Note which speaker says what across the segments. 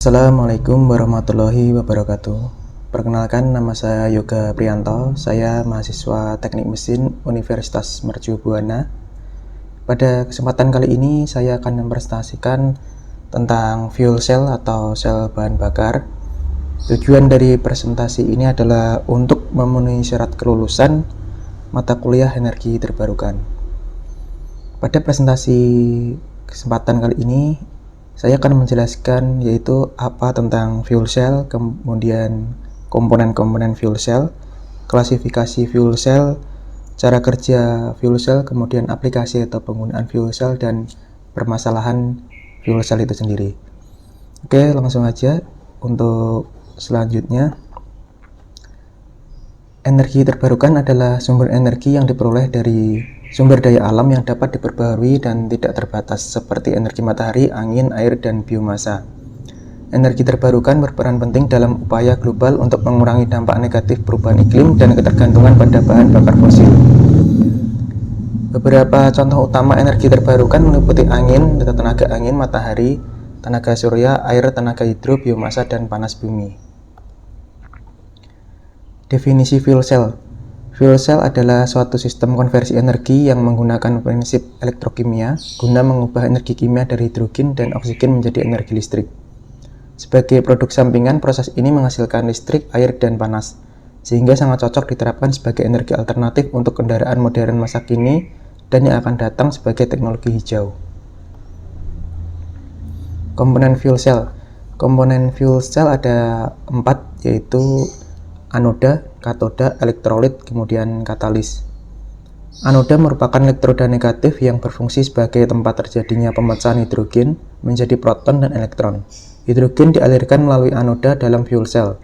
Speaker 1: Assalamualaikum warahmatullahi wabarakatuh. Perkenalkan, nama saya Yoga Priyanto. Saya mahasiswa Teknik Mesin Universitas Mercu Buana. Pada kesempatan kali ini saya akan mempresentasikan tentang fuel cell atau sel bahan bakar. Tujuan dari presentasi ini adalah untuk memenuhi syarat kelulusan mata kuliah energi terbarukan. Pada presentasi kesempatan kali ini saya akan menjelaskan yaitu apa tentang fuel cell, kemudian komponen-komponen fuel cell, klasifikasi fuel cell, cara kerja fuel cell, kemudian aplikasi atau penggunaan fuel cell, dan permasalahan fuel cell itu sendiri. Oke, langsung aja untuk selanjutnya. Energi terbarukan adalah sumber energi yang diperoleh dari sumber daya alam yang dapat diperbaharui dan tidak terbatas, seperti energi matahari, angin, air, dan biomasa. Energi terbarukan berperan penting dalam upaya global untuk mengurangi dampak negatif perubahan iklim dan ketergantungan pada bahan bakar fosil. Beberapa contoh utama energi terbarukan meliputi angin, tenaga angin, matahari, tenaga surya, air, tenaga hidro, biomasa, dan panas bumi. Definisi fuel cell. Fuel cell adalah suatu sistem konversi energi yang menggunakan prinsip elektrokimia guna mengubah energi kimia dari hidrogen dan oksigen menjadi energi listrik. Sebagai produk sampingan, proses ini menghasilkan listrik, air, dan panas, sehingga sangat cocok diterapkan sebagai energi alternatif untuk kendaraan modern masa kini dan yang akan datang sebagai teknologi hijau. Komponen fuel cell. Komponen fuel cell ada 4, yaitu anoda, katoda, elektrolit, kemudian katalis. Anoda merupakan elektroda negatif yang berfungsi sebagai tempat terjadinya pemecahan hidrogen menjadi proton dan elektron. Hidrogen dialirkan melalui anoda dalam fuel cell.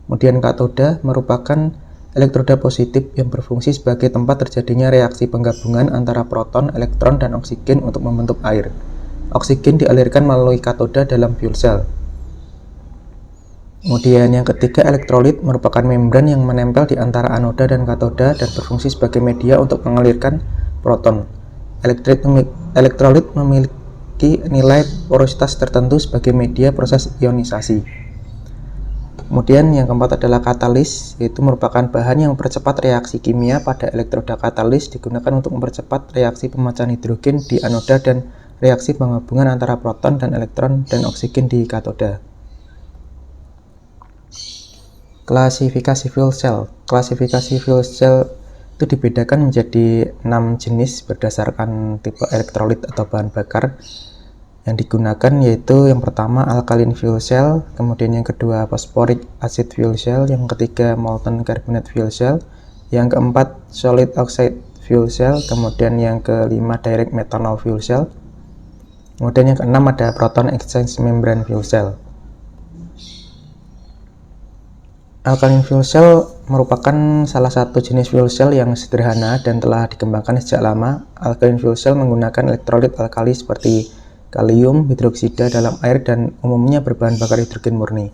Speaker 1: Kemudian katoda merupakan elektroda positif yang berfungsi sebagai tempat terjadinya reaksi penggabungan antara proton, elektron, dan oksigen untuk membentuk air. Oksigen dialirkan melalui katoda dalam fuel cell. Kemudian yang ketiga, elektrolit merupakan membran yang menempel di antara anoda dan katoda dan berfungsi sebagai media untuk mengalirkan proton. Elektrolit memiliki nilai porositas tertentu sebagai media proses ionisasi. Kemudian yang keempat adalah katalis, yaitu merupakan bahan yang mempercepat reaksi kimia. Pada elektroda katalis digunakan untuk mempercepat reaksi pemecahan hidrogen di anoda dan reaksi penggabungan antara proton dan elektron dan oksigen di katoda. Klasifikasi fuel cell. Klasifikasi fuel cell itu dibedakan menjadi 6 jenis berdasarkan tipe elektrolit atau bahan bakar yang digunakan, yaitu yang pertama alkaline fuel cell, kemudian yang kedua phosphoric acid fuel cell, yang ketiga molten carbonate fuel cell, yang keempat solid oxide fuel cell, kemudian yang kelima direct methanol fuel cell, kemudian yang keenam ada proton exchange membrane fuel cell. Alkaline fuel cell merupakan salah satu jenis fuel cell yang sederhana dan telah dikembangkan sejak lama. Alkaline fuel cell menggunakan elektrolit alkali seperti kalium hidroksida dalam air dan umumnya berbahan bakar hidrogen murni.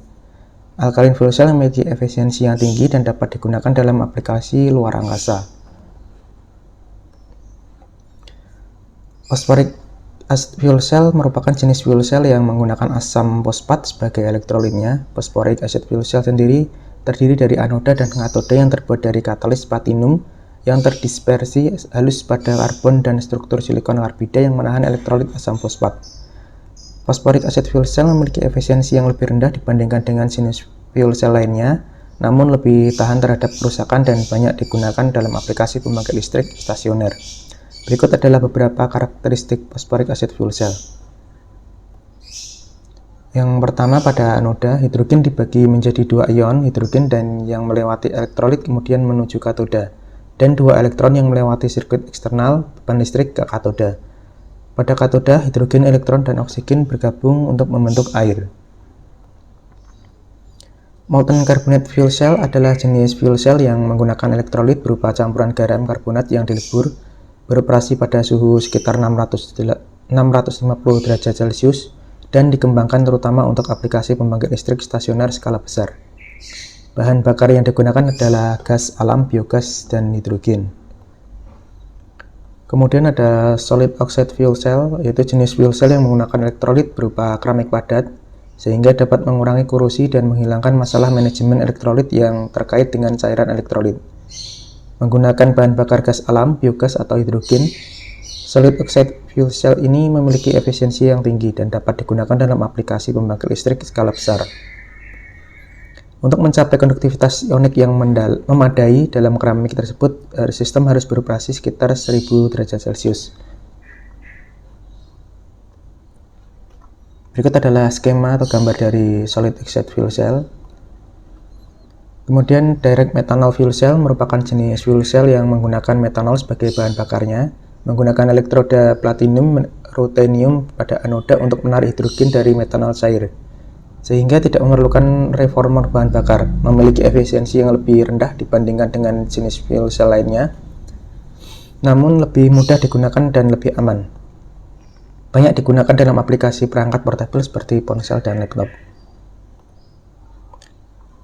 Speaker 1: Alkaline fuel cell memiliki efisiensi yang tinggi dan dapat digunakan dalam aplikasi luar angkasa. Phosphoric acid fuel cell merupakan jenis fuel cell yang menggunakan asam fosfat sebagai elektrolitnya. Phosphoric acid fuel cell sendiri terdiri dari anoda dan katoda yang terbuat dari katalis platinum yang terdispersi halus pada karbon dan struktur silikon karbida yang menahan elektrolit asam fosfat. Phosphoric acid fuel cell memiliki efisiensi yang lebih rendah dibandingkan dengan jenis fuel cell lainnya, namun lebih tahan terhadap kerusakan dan banyak digunakan dalam aplikasi pembangkit listrik stasioner. Berikut adalah beberapa karakteristik phosphoric acid fuel cell. Yang pertama, pada anoda, hidrogen dibagi menjadi 2 ion hidrogen dan yang melewati elektrolit kemudian menuju katoda, dan 2 elektron yang melewati sirkuit eksternal beban listrik ke katoda. Pada katoda, hidrogen, elektron, dan oksigen bergabung untuk membentuk air. Molten carbonate fuel cell adalah jenis fuel cell yang menggunakan elektrolit berupa campuran garam karbonat yang dilebur, beroperasi pada suhu sekitar 650 derajat Celcius, dan dikembangkan terutama untuk aplikasi pembangkit listrik stasioner skala besar. Bahan bakar yang digunakan adalah gas alam, biogas, dan hidrogen. Kemudian ada solid oxide fuel cell, yaitu jenis fuel cell yang menggunakan elektrolit berupa keramik padat sehingga dapat mengurangi korosi dan menghilangkan masalah manajemen elektrolit yang terkait dengan cairan elektrolit. Menggunakan bahan bakar gas alam, biogas atau hidrogen, solid oxide fuel cell ini memiliki efisiensi yang tinggi dan dapat digunakan dalam aplikasi pembangkit listrik skala besar. Untuk mencapai konduktivitas ionik yang memadai dalam keramik tersebut, sistem harus beroperasi sekitar 1000 derajat Celcius. Berikut adalah skema atau gambar dari solid oxide fuel cell. Kemudian direct methanol fuel cell merupakan jenis fuel cell yang menggunakan metanol sebagai bahan bakarnya, menggunakan elektroda platinum ruthenium pada anoda untuk menarik hidrogen dari metanol cair, sehingga tidak memerlukan reformer bahan bakar, memiliki efisiensi yang lebih rendah dibandingkan dengan jenis fuel cell lainnya, namun lebih mudah digunakan dan lebih aman. Banyak digunakan dalam aplikasi perangkat portable seperti ponsel dan laptop.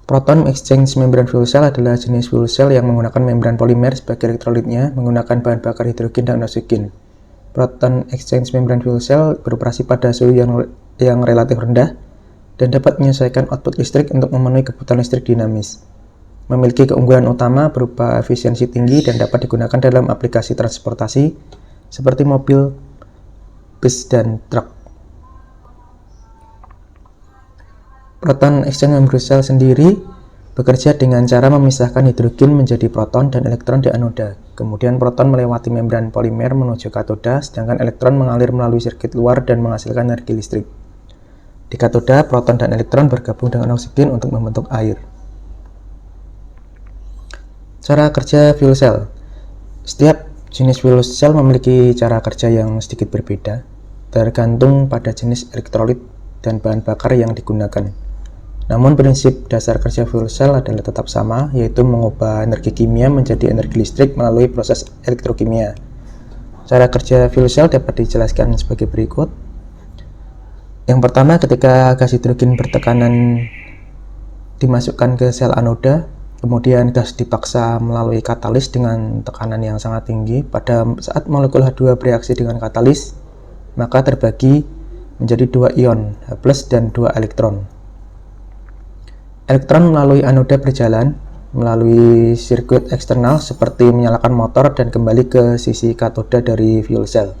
Speaker 1: Proton exchange membrane fuel cell adalah jenis fuel cell yang menggunakan membran polimer sebagai elektrolitnya, menggunakan bahan bakar hidrogen dan oksigen. Proton exchange membrane fuel cell beroperasi pada suhu yang relatif rendah dan dapat menyesuaikan output listrik untuk memenuhi kebutuhan listrik dinamis. Memiliki keunggulan utama berupa efisiensi tinggi dan dapat digunakan dalam aplikasi transportasi seperti mobil, bus, dan truk. Proton exchange membrane cell sendiri bekerja dengan cara memisahkan hidrogen menjadi proton dan elektron di anoda. Kemudian proton melewati membran polimer menuju katoda, sedangkan elektron mengalir melalui sirkuit luar dan menghasilkan energi listrik. Di katoda, proton dan elektron bergabung dengan oksigen untuk membentuk air. Cara kerja fuel cell. Setiap jenis fuel cell memiliki cara kerja yang sedikit berbeda, tergantung pada jenis elektrolit dan bahan bakar yang digunakan. Namun prinsip dasar kerja fuel cell adalah tetap sama, yaitu mengubah energi kimia menjadi energi listrik melalui proses elektrokimia. Cara kerja fuel cell dapat dijelaskan sebagai berikut. Yang pertama, ketika gas hidrogen bertekanan dimasukkan ke sel anoda, kemudian gas dipaksa melalui katalis dengan tekanan yang sangat tinggi. Pada saat molekul H2 bereaksi dengan katalis, maka terbagi menjadi dua ion, H+ dan dua elektron. Elektron melalui anoda berjalan melalui sirkuit eksternal seperti menyalakan motor dan kembali ke sisi katoda dari fuel cell.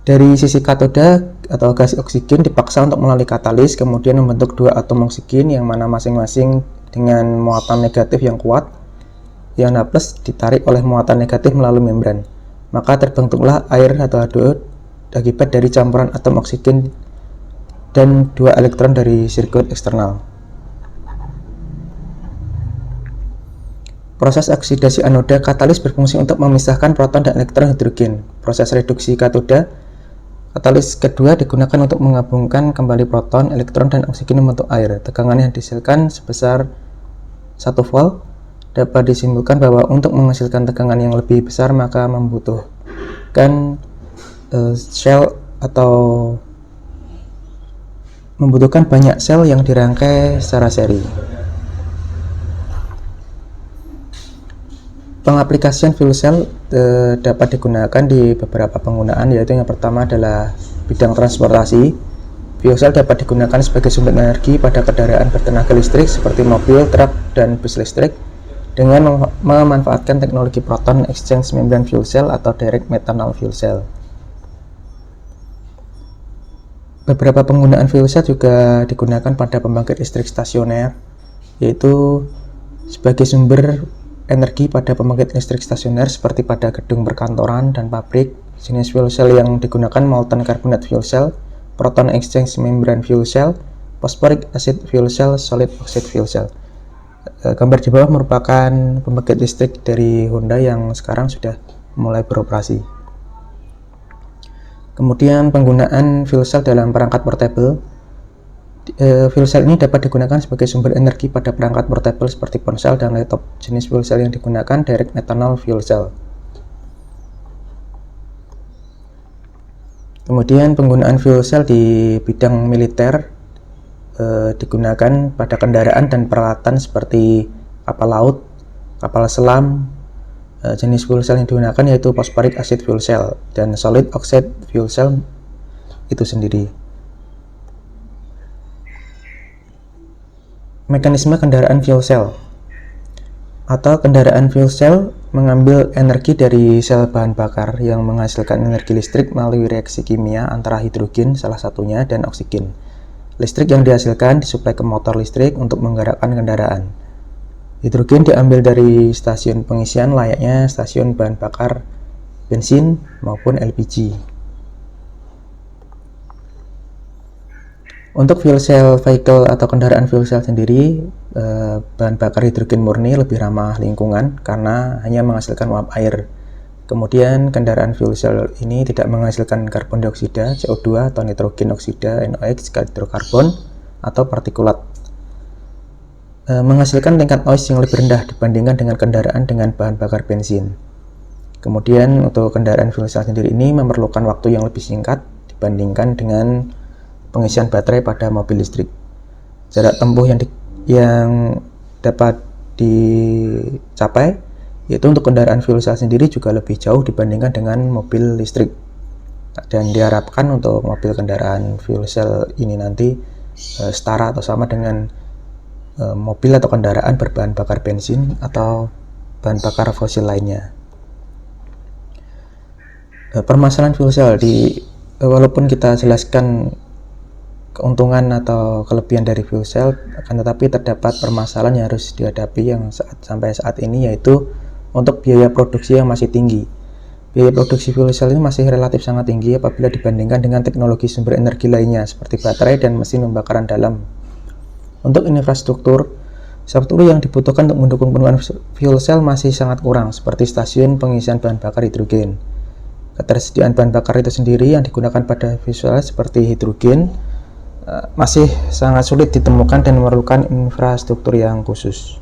Speaker 1: Dari sisi katoda atau gas oksigen dipaksa untuk melalui katalis, kemudian membentuk dua atom oksigen yang mana masing-masing dengan muatan negatif yang kuat. Ion H+ ditarik oleh muatan negatif melalui membran, maka terbentuklah air atau H2O akibat dari campuran atom oksigen dan dua elektron dari sirkuit eksternal. Proses oksidasi anoda katalis berfungsi untuk memisahkan proton dan elektron hidrogen. Proses reduksi katoda katalis kedua digunakan untuk menggabungkan kembali proton, elektron, dan oksigen membentuk air. Tegangan yang dihasilkan sebesar 1 volt. Dapat disimpulkan bahwa untuk menghasilkan tegangan yang lebih besar maka membutuhkan membutuhkan banyak sel yang dirangkai secara seri. Pengaplikasian fuel cell dapat digunakan di beberapa penggunaan, yaitu yang pertama adalah bidang transportasi. Fuel cell dapat digunakan sebagai sumber energi pada kendaraan bertenaga listrik seperti mobil, truk, dan bus listrik dengan memanfaatkan teknologi proton exchange membrane fuel cell atau direct methanol fuel cell. Beberapa penggunaan fuel cell juga digunakan pada pembangkit listrik stasioner, yaitu sebagai sumber energi pada pembangkit listrik stasioner seperti pada gedung perkantoran dan pabrik. Jenis fuel cell yang digunakan molten carbonate fuel cell, proton exchange membrane fuel cell, phosphoric acid fuel cell, solid oxide fuel cell. Gambar di bawah merupakan pembangkit listrik dari Honda yang sekarang sudah mulai beroperasi. Kemudian penggunaan fuel cell dalam perangkat portable. Fuel cell ini dapat digunakan sebagai sumber energi pada perangkat portable seperti ponsel dan laptop. Jenis fuel cell yang digunakan direct methanol fuel cell. Kemudian penggunaan fuel cell di bidang militer digunakan pada kendaraan dan peralatan seperti kapal laut, kapal selam. Jenis fuel cell yang digunakan yaitu phosphoric acid fuel cell dan solid oxide fuel cell itu sendiri. Mekanisme kendaraan fuel cell atau kendaraan fuel cell mengambil energi dari sel bahan bakar yang menghasilkan energi listrik melalui reaksi kimia antara hidrogen salah satunya dan oksigen. Listrik yang dihasilkan disuplai ke motor listrik untuk menggerakkan kendaraan. Hidrogen diambil dari stasiun pengisian layaknya stasiun bahan bakar bensin maupun LPG. Untuk fuel cell vehicle atau kendaraan fuel cell sendiri, bahan bakar hidrogen murni lebih ramah lingkungan karena hanya menghasilkan uap air. Kemudian kendaraan fuel cell ini tidak menghasilkan karbon dioksida, CO2 atau nitrogen oksida, NOx, gas hidrokarbon atau partikulat. Menghasilkan tingkat noise yang lebih rendah dibandingkan dengan kendaraan dengan bahan bakar bensin. Kemudian untuk kendaraan fuel cell sendiri ini memerlukan waktu yang lebih singkat dibandingkan dengan pengisian baterai pada mobil listrik. Jarak tempuh yang dapat dicapai yaitu untuk kendaraan fuel cell sendiri juga lebih jauh dibandingkan dengan mobil listrik. Dan diharapkan untuk mobil kendaraan fuel cell ini nanti setara atau sama dengan mobil atau kendaraan berbahan bakar bensin atau bahan bakar fosil lainnya. Permasalahan fuel cell walaupun kita jelaskan keuntungan atau kelebihan dari fuel cell, akan tetapi terdapat permasalahan yang harus dihadapi yang sampai saat ini, yaitu untuk biaya produksi yang masih tinggi. Biaya produksi fuel cell ini masih relatif sangat tinggi apabila dibandingkan dengan teknologi sumber energi lainnya seperti baterai dan mesin pembakaran dalam. Untuk infrastruktur yang dibutuhkan untuk mendukung penggunaan fuel cell masih sangat kurang, seperti stasiun pengisian bahan bakar hidrogen. Ketersediaan bahan bakar itu sendiri yang digunakan pada fuel cell seperti hidrogen masih sangat sulit ditemukan dan memerlukan infrastruktur yang khusus.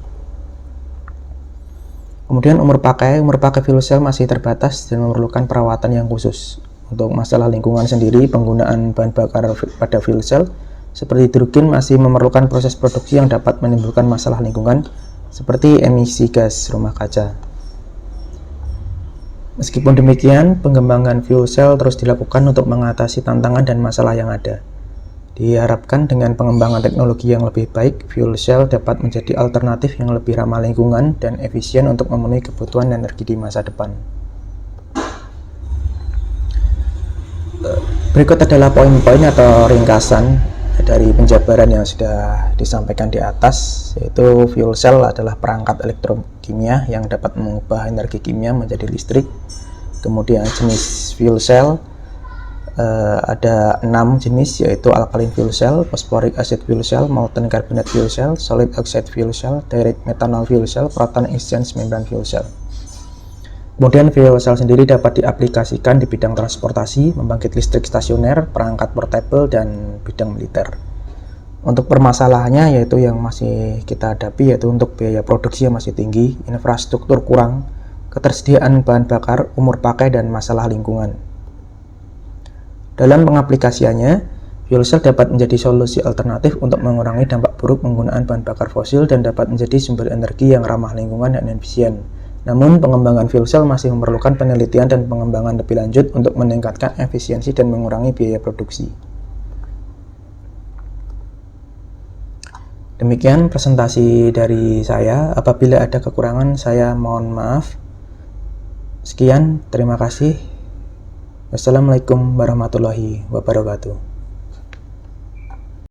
Speaker 1: Kemudian umur pakai fuel cell masih terbatas dan memerlukan perawatan yang khusus. Untuk masalah lingkungan sendiri, penggunaan bahan bakar pada fuel cell seperti hidrogen masih memerlukan proses produksi yang dapat menimbulkan masalah lingkungan seperti emisi gas rumah kaca. Meskipun demikian, pengembangan fuel cell terus dilakukan untuk mengatasi tantangan dan masalah yang ada. Diharapkan dengan pengembangan teknologi yang lebih baik, fuel cell dapat menjadi alternatif yang lebih ramah lingkungan dan efisien untuk memenuhi kebutuhan energi di masa depan. Berikut adalah poin-poin atau ringkasan dari penjabaran yang sudah disampaikan di atas, yaitu fuel cell adalah perangkat elektrokimia yang dapat mengubah energi kimia menjadi listrik. Kemudian jenis fuel cell ada 6 jenis, yaitu alkaline fuel cell, phosphoric acid fuel cell, molten carbonate fuel cell, solid oxide fuel cell, direct methanol fuel cell, proton exchange membrane fuel cell. Kemudian fuel cell sendiri dapat diaplikasikan di bidang transportasi, membangkit listrik stasioner, perangkat portable, dan bidang militer. Untuk permasalahannya yaitu yang masih kita hadapi, yaitu untuk biaya produksi yang masih tinggi, infrastruktur kurang, ketersediaan bahan bakar, umur pakai, dan masalah lingkungan. Dalam pengaplikasiannya, fuel cell dapat menjadi solusi alternatif untuk mengurangi dampak buruk penggunaan bahan bakar fosil dan dapat menjadi sumber energi yang ramah lingkungan dan efisien. Namun, pengembangan fuel cell masih memerlukan penelitian dan pengembangan lebih lanjut untuk meningkatkan efisiensi dan mengurangi biaya produksi. Demikian presentasi dari saya. Apabila ada kekurangan, saya mohon maaf. Sekian, terima kasih. Wassalamualaikum warahmatullahi wabarakatuh.